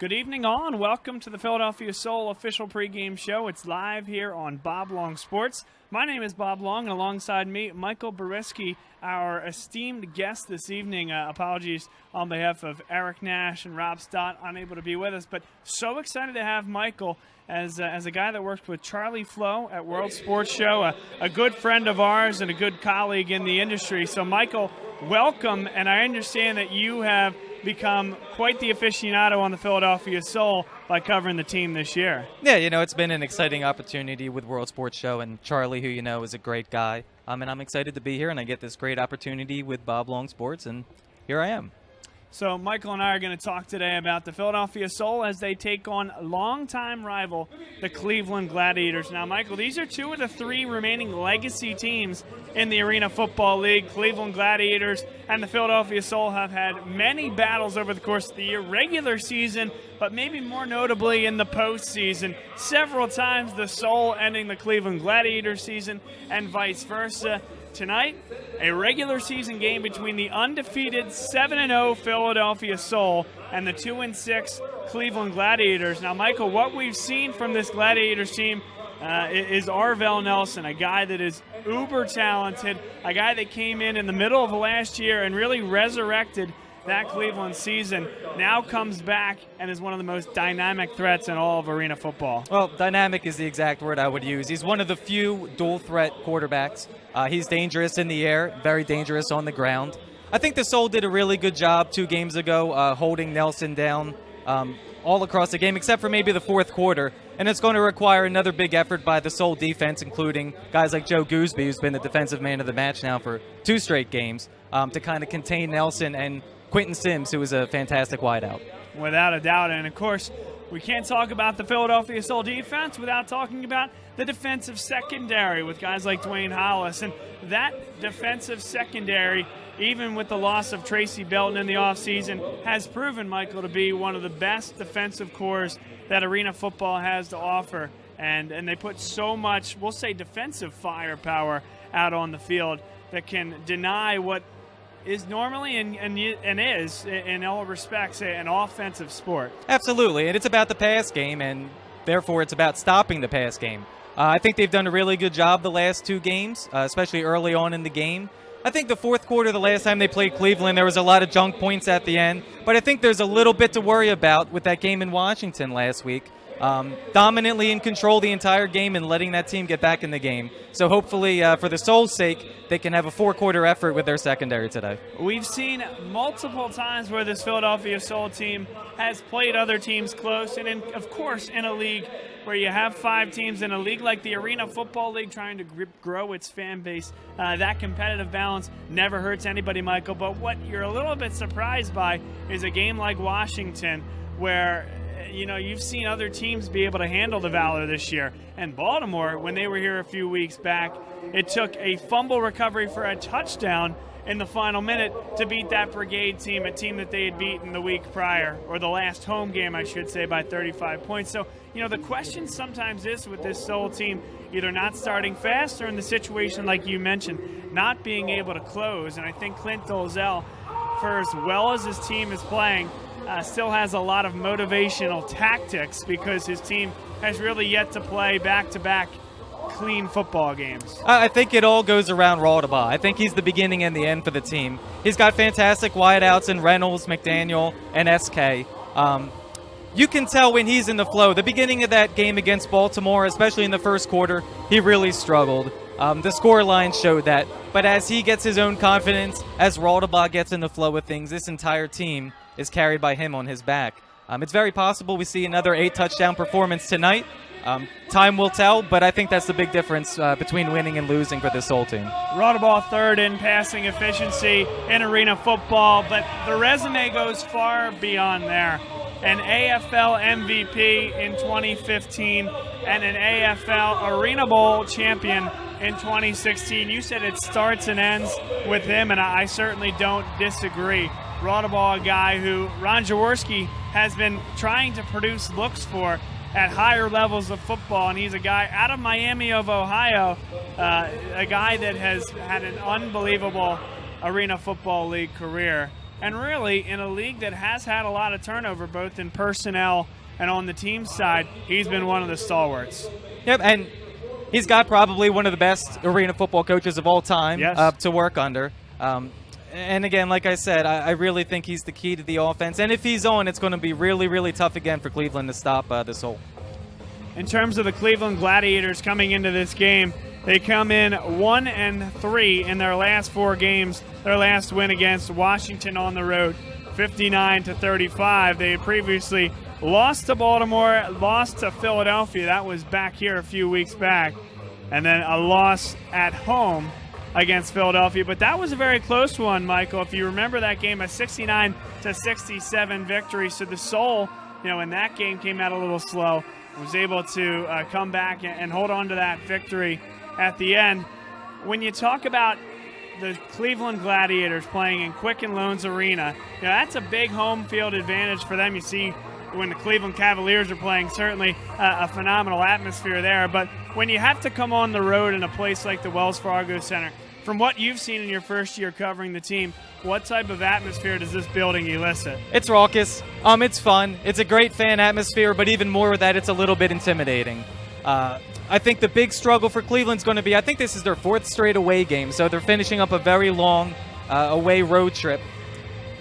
Good evening, all, and welcome to the Philadelphia Soul official pregame show. It's live here on Bob Long Sports. My name is Bob Long, and alongside me, Michael Barycski, our esteemed guest this evening. Apologies on behalf of Eric Nash and Rob Stott, unable to be with us, but so excited to have Michael as a guy that worked with Charlie Flo at World Sports Show, a good friend of ours and a good colleague in the industry. So, Michael, welcome, and I understand that you have become quite the aficionado on the Philadelphia Soul by covering the team this year. Yeah, it's been an exciting opportunity with World Sports Show, and Charlie, who is a great guy. And I'm excited to be here, and I get this great opportunity with Bob Long Sports, and here I am. So Michael and I are going to talk today about the Philadelphia Soul as they take on longtime rival, the Cleveland Gladiators. Now, Michael, these are two of the three remaining legacy teams in the Arena Football League. Cleveland Gladiators and the Philadelphia Soul have had many battles over the course of the year, regular season, but maybe more notably in the postseason. Several times the Soul ending the Cleveland Gladiators season and vice versa. Tonight, a regular season game between the undefeated 7-0 Philadelphia Soul and the 2-6 Cleveland Gladiators. Now, Michael, what we've seen from this Gladiators team is Arvell Nelson, a guy that is uber talented, a guy that came in the middle of last year and really resurrected that Cleveland season, now comes back and is one of the most dynamic threats in all of arena football. Well, dynamic is the exact word I would use. He's one of the few dual-threat quarterbacks. He's dangerous in the air, very dangerous on the ground. I think the Soul did a really good job 2 games ago holding Nelson down all across the game, except for maybe the fourth quarter. And it's going to require another big effort by the Soul defense, including guys like Joe Gooseby, who's been the defensive man of the match now for 2 straight games, to kind of contain Nelson and Quentin Sims, who is a fantastic wideout. Without a doubt. And, of course, we can't talk about the Philadelphia Soul defense without talking about the defensive secondary with guys like Dwayne Hollis. And that defensive secondary, even with the loss of Tracy Belton in the offseason, has proven, Michael, to be one of the best defensive cores that arena football has to offer. And they put so much, we'll say, defensive firepower out on the field that can deny what is normally and is, in all respects, an offensive sport. Absolutely, and it's about the pass game, and therefore it's about stopping the pass game. I think they've done a really good job the last 2 games, especially early on in the game. I think the fourth quarter, the last time they played Cleveland, there was a lot of junk points at the end, but I think there's a little bit to worry about with that game in Washington last week. Dominantly in control the entire game and letting that team get back in the game. So hopefully, for the Soul's sake, they can have a 4-quarter effort with their secondary today. We've seen multiple times where this Philadelphia Soul team has played other teams close, and of course, in a league where you have 5 teams in a league like the Arena Football League trying to grow its fan base, that competitive balance never hurts anybody, Michael. But what you're a little bit surprised by is a game like Washington where you've seen other teams be able to handle the Valor this year. And Baltimore, when they were here a few weeks back, it took a fumble recovery for a touchdown in the final minute to beat that Brigade team, a team that they had beaten the week prior, or the last home game, I should say, by 35 points. So, the question sometimes is with this Soul team, either not starting fast or in the situation like you mentioned, not being able to close. And I think Clint Dolezal, for as well as his team is playing, still has a lot of motivational tactics because his team has really yet to play back-to-back clean football games. I think it all goes around Raudabaugh. I think he's the beginning and the end for the team. He's got fantastic wideouts in Reynolds, McDaniel, and SK. You can tell when he's in the flow. The beginning of that game against Baltimore, especially in the first quarter, he really struggled. The score line showed that. But as he gets his own confidence, as Raudabaugh gets in the flow of things, this entire team is carried by him on his back. It's very possible we see another 8-touchdown performance tonight. Time will tell, but I think that's the big difference between winning and losing for this Soul team. Raudabaugh third in passing efficiency in arena football, but the resume goes far beyond there. An AFL MVP in 2015 and an AFL Arena Bowl champion in 2016. You said it starts and ends with him, and I certainly don't disagree. Raudabaugh, a guy who Ron Jaworski has been trying to produce looks for at higher levels of football, and he's a guy out of Miami of Ohio, a guy that has had an unbelievable Arena Football League career And really, in a league that has had a lot of turnover, both in personnel and on the team side, he's been one of the stalwarts. Yep, and he's got probably one of the best arena football coaches of all time to work under. And again, like I said, I really think he's the key to the offense. And if he's on, it's going to be really, really tough again for Cleveland to stop this hole. In terms of the Cleveland Gladiators coming into this game, they come in 1-3 in their last 4 games. Their last win against Washington on the road, 59-35. They had previously lost to Baltimore, lost to Philadelphia. That was back here a few weeks back. And then a loss at home against Philadelphia. But that was a very close one, Michael. If you remember that game, a 69-67 victory. So the Soul, in that game came out a little slow. Was able to come back and hold on to that victory at the end. When you talk about the Cleveland Gladiators playing in Quicken Loans Arena, that's a big home field advantage for them. You see when the Cleveland Cavaliers are playing, certainly a phenomenal atmosphere there. But when you have to come on the road in a place like the Wells Fargo Center, from what you've seen in your first year covering the team, what type of atmosphere does this building elicit? It's raucous. It's fun. It's a great fan atmosphere, but even more with that, it's a little bit intimidating. I think the big struggle for Cleveland's going to be, I think this is their 4th straight away game, so they're finishing up a very long away road trip.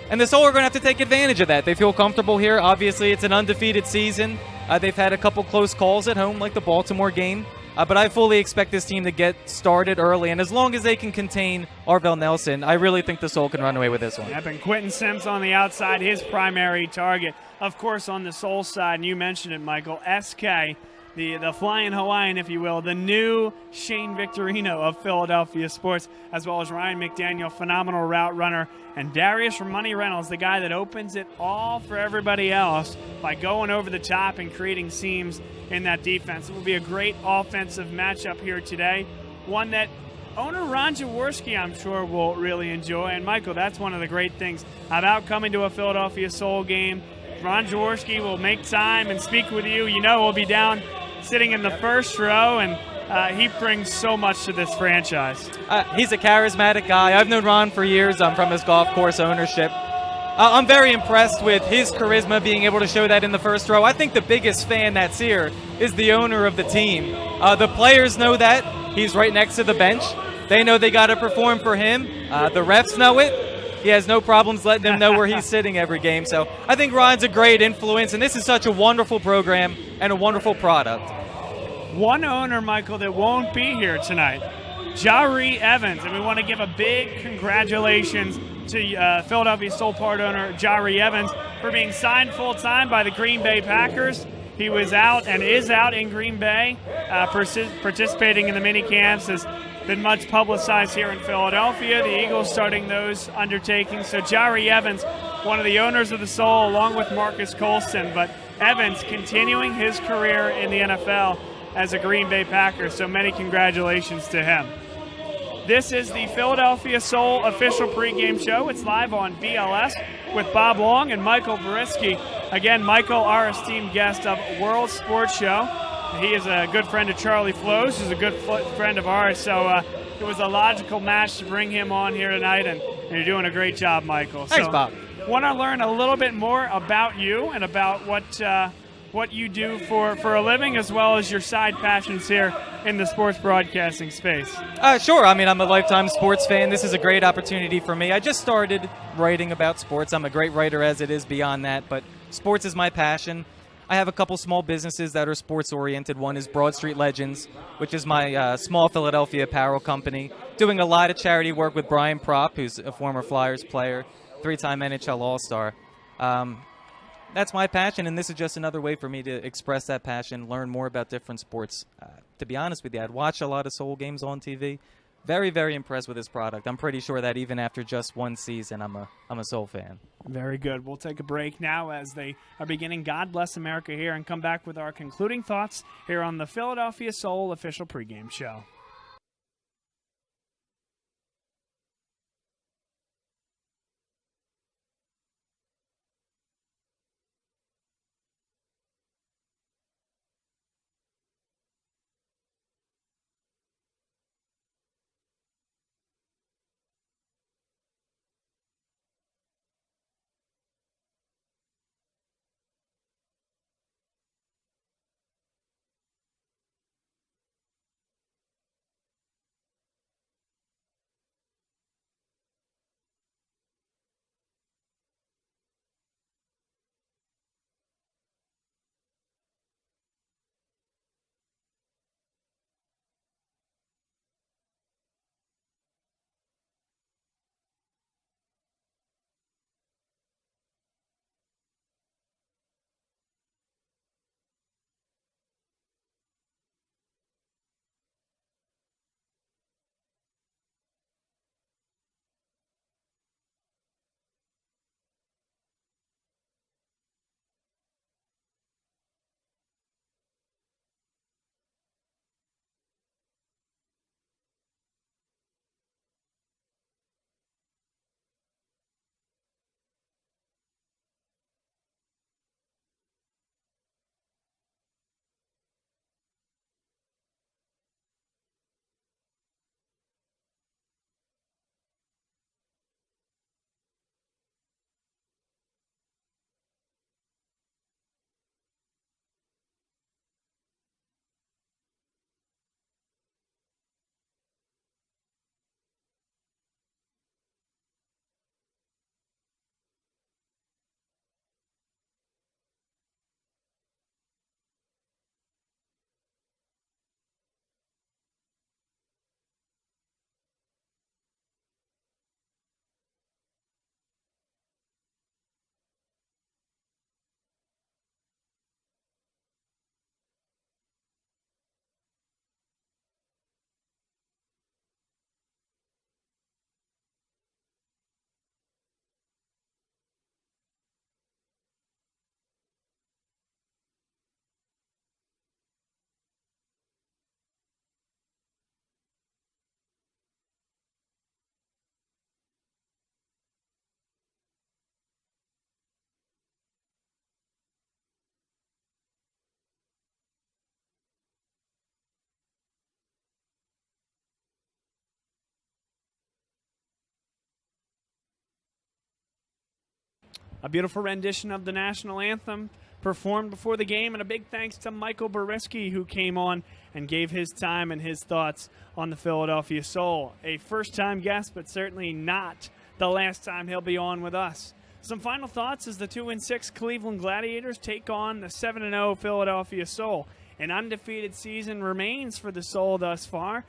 And the Soul are going to have to take advantage of that. They feel comfortable here. Obviously, it's an undefeated season. They've had a couple close calls at home, like the Baltimore game. But I fully expect this team to get started early, and as long as they can contain Arvell Nelson, I really think the Soul can run away with this one. Yep, and Quentin Sims on the outside, his primary target. Of course, on the Soul side, and you mentioned it, Michael, SK, the flying Hawaiian, if you will, the new Shane Victorino of Philadelphia sports, as well as Ryan McDaniel, phenomenal route runner, and Darius Money Reynolds, the guy that opens it all for everybody else by going over the top and creating seams in that defense. It will be a great offensive matchup here today, one that owner Ron Jaworski, I'm sure, will really enjoy. And, Michael, that's one of the great things about coming to a Philadelphia Soul game. Ron Jaworski will make time and speak with you. We'll be down sitting in the first row, and he brings so much to this franchise. He's a charismatic guy. I've known Ron for years. from his golf course ownership. I'm very impressed with his charisma, being able to show that in the first row. I think the biggest fan that's here is the owner of the team. The players know that. He's right next to the bench. They know they got to perform for him. The refs know it. He has no problems letting them know where he's sitting every game. So I think Ron's a great influence, and this is such a wonderful program and a wonderful product. One owner, Michael, that won't be here tonight, Jari Evans. And we want to give a big congratulations to Philadelphia Soul part owner Jari Evans for being signed full-time by the Green Bay Packers. He was out and is out in Green Bay, participating in the mini camps. Has been much publicized here in Philadelphia. The Eagles starting those undertakings. So Jari Evans, one of the owners of the Soul, along with Marcus Colston. But Evans continuing his career in the NFL as a Green Bay Packer. So many congratulations to him. This is the Philadelphia Soul official pregame show. It's live on BLS with Bob Long and Michael Barycski. Again, Michael, our esteemed guest of World Sports Show. He is a good friend of Charlie Flo's, who's a good friend of ours. So it was a logical match to bring him on here tonight, and you're doing a great job, Michael. Thanks, Bob. Want to learn a little bit more about you and about what you do for a living, as well as your side passions here in the sports broadcasting space. Sure. I'm a lifetime sports fan. This is a great opportunity for me. I just started writing about sports. I'm a great writer as it is beyond that, but sports is my passion. I have a couple small businesses that are sports-oriented. One is Broad Street Legends, which is my small Philadelphia apparel company, doing a lot of charity work with Brian Propp, who's a former Flyers player, 3-time NHL All-Star. That's my passion, and this is just another way for me to express that passion, learn more about different sports. To be honest with you, I'd watch a lot of Soul games on TV. Very, very impressed with this product. I'm pretty sure that even after just one season, I'm a Soul fan. Very good. We'll take a break now as they are beginning God Bless America here and come back with our concluding thoughts here on the Philadelphia Soul official pregame show. A beautiful rendition of the national anthem performed before the game, and a big thanks to Michael Barycski, who came on and gave his time and his thoughts on the Philadelphia Soul. A first-time guest, but certainly not the last time he'll be on with us. Some final thoughts as the 2-6 Cleveland Gladiators take on the 7-0 Philadelphia Soul. An undefeated season remains for the Soul thus far,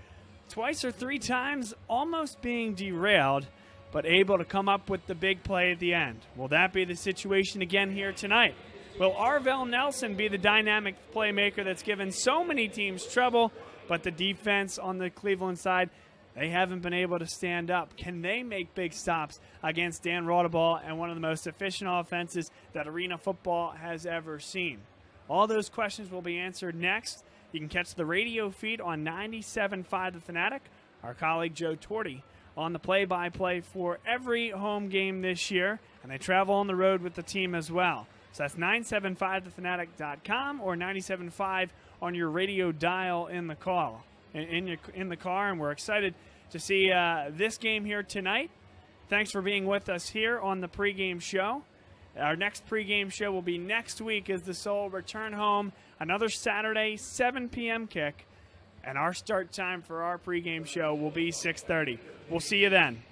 twice or three times almost being derailed, but able to come up with the big play at the end. Will that be the situation again here tonight? Will Arvell Nelson be the dynamic playmaker that's given so many teams trouble, but the defense on the Cleveland side, they haven't been able to stand up? Can they make big stops against Dan Rauteball and one of the most efficient offenses that arena football has ever seen? All those questions will be answered next. You can catch the radio feed on 97.5 The Fanatic. Our colleague Joe Torti on the play-by-play for every home game this year, and they travel on the road with the team as well. So that's 975thefanatic.com or 97.5 on your radio dial in the car. In the car, and we're excited to see this game here tonight. Thanks for being with us here on the pregame show. Our next pregame show will be next week as the Soul return home. Another Saturday, 7 p.m. kick, and our start time for our pregame show will be 6:30. We'll see you then.